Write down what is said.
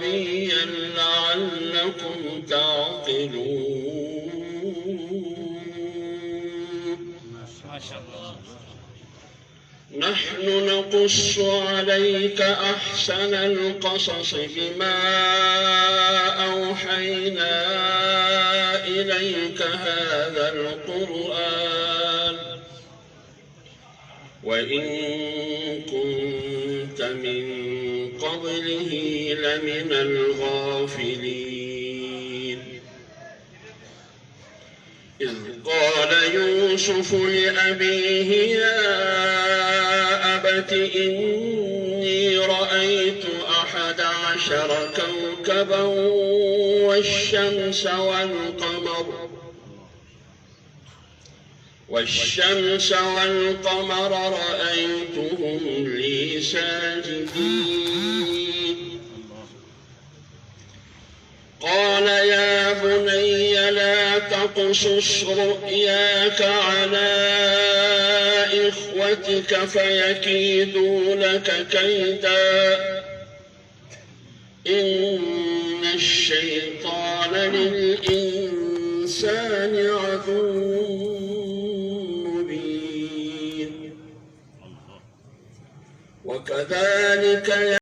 عربيا لعلكم تعقلون. ما شاء الله. نحن نقص عليك أحسن القصص بما أوحينا إليك هذا القرآن وإن كنت من قبله لمن الغافلين. إذ قال يوسف لأبيه يا أبت إني رأيت 11 كوكبا والشمس والقمر رأيتهم لي ساجدين. قال يا بني لا تقصص رؤياك على إخوتك فيكيدوا لك كيدا إن الشيطان للإنسان عدو مبين. وكذلك